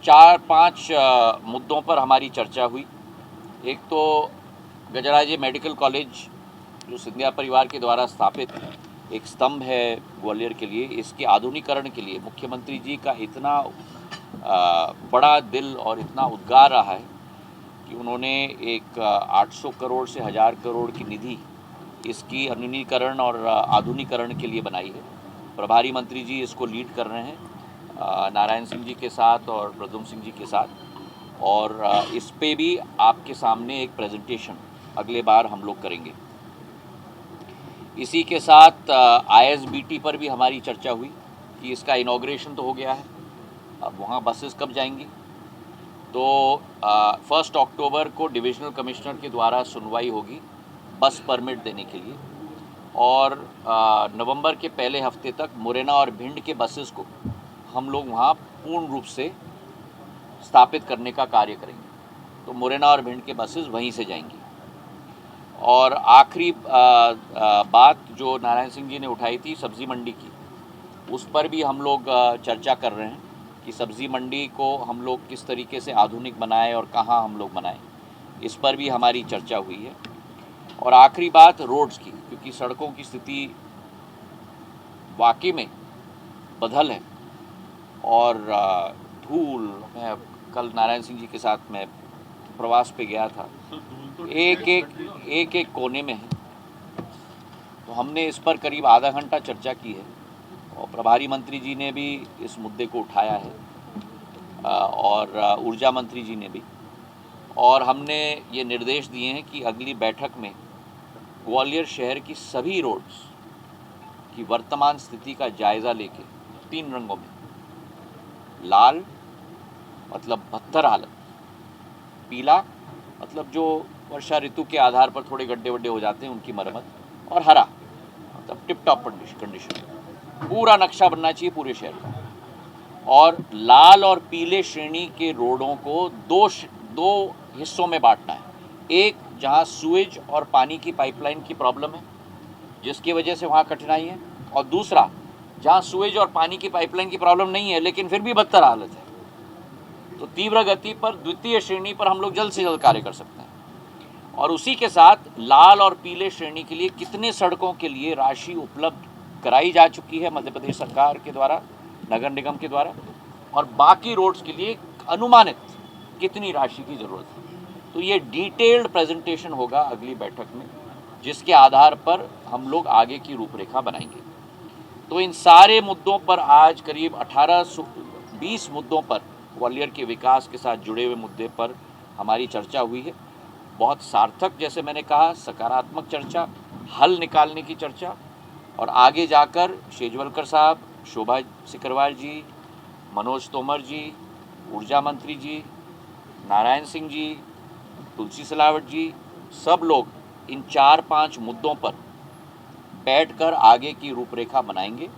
4-5 मुद्दों पर हमारी चर्चा हुई। एक तो गजराजे मेडिकल कॉलेज जो सिंधिया परिवार के द्वारा स्थापित एक स्तंभ है ग्वालियर के लिए, इसके आधुनिकीकरण के लिए मुख्यमंत्री जी का इतना बड़ा दिल और इतना उद्गार रहा है कि उन्होंने एक 800 करोड़ से 1000 करोड़ की निधि इसकी आधुनिकीकरण और आधुनिकीकरण के लिए बनाई है। प्रभारी मंत्री जी इसको लीड कर रहे हैं नारायण सिंह जी के साथ और प्रद्युम्न सिंह जी के साथ, और इस पे भी आपके सामने एक प्रेजेंटेशन अगले बार हम लोग करेंगे। इसी के साथ ISBT पर भी हमारी चर्चा हुई कि इसका इनॉग्रेशन तो हो गया है, अब वहाँ बसेस कब जाएंगी। तो 1 अक्टूबर को डिविजनल कमिश्नर के द्वारा सुनवाई होगी बस परमिट देने के लिए, और नवंबर के पहले हफ्ते तक मुरैना और भिंड के बसेस को हम लोग वहाँ पूर्ण रूप से स्थापित करने का कार्य करेंगे। तो मुरैना और भिंड के बसेस वहीं से जाएंगी। और आखिरी बात जो नारायण सिंह जी ने उठाई थी सब्ज़ी मंडी की, उस पर भी हम लोग चर्चा कर रहे हैं कि सब्ज़ी मंडी को हम लोग किस तरीके से आधुनिक बनाएं और कहाँ हम लोग बनाएं, इस पर भी हमारी चर्चा हुई है। और आखिरी बात रोड्स की, क्योंकि सड़कों की स्थिति वाकई में बदहल है और धूल, मैं कल नारायण सिंह जी के साथ मैं प्रवास पे गया था, एक कोने में है। तो हमने इस पर करीब आधा घंटा चर्चा की है और प्रभारी मंत्री जी ने भी इस मुद्दे को उठाया है और ऊर्जा मंत्री जी ने भी, और हमने ये निर्देश दिए हैं कि अगली बैठक में ग्वालियर शहर की सभी रोड्स की वर्तमान स्थिति का जायज़ा लेके 3 रंगों में, लाल मतलब बदतर हालत, पीला मतलब जो वर्षा ऋतु के आधार पर थोड़े गड्ढे वड्ढे हो जाते हैं उनकी मरम्मत, और हरा मतलब टिप टॉप कंडीशन। पूरा नक्शा बनना चाहिए पूरे शहर का। और लाल और पीले श्रेणी के रोडों को दो हिस्सों में बांटना है। एक जहां सुएज और पानी की पाइपलाइन की प्रॉब्लम है जिसकी वजह से वहां कठिनाई है, और दूसरा जहां सुएज और पानी की पाइपलाइन की प्रॉब्लम नहीं है लेकिन फिर भी बदतर हालत है। तो तीव्र गति पर द्वितीय श्रेणी पर हम लोग जल्द से जल्द कार्य कर सकते हैं। और उसी के साथ लाल और पीले श्रेणी के लिए कितने सड़कों के लिए राशि उपलब्ध कराई जा चुकी है मध्य प्रदेश सरकार के द्वारा, नगर निगम के द्वारा, और बाकी रोड्स के लिए अनुमानित कितनी राशि की ज़रूरत है। तो ये डिटेल्ड प्रेजेंटेशन होगा अगली बैठक में, जिसके आधार पर हम लोग आगे की रूपरेखा बनाएंगे। तो इन सारे मुद्दों पर आज करीब 18-20 मुद्दों पर, ग्वालियर के विकास के साथ जुड़े हुए मुद्दे पर हमारी चर्चा हुई है। बहुत सार्थक, जैसे मैंने कहा, सकारात्मक चर्चा, हल निकालने की चर्चा, और आगे जाकर शेजवलकर साहब, शोभा सिकरवार जी, मनोज तोमर जी, ऊर्जा मंत्री जी, नारायण सिंह जी, तुलसी सिलावट जी, सब लोग इन 4-5 मुद्दों पर बैठकर आगे की रूपरेखा बनाएंगे।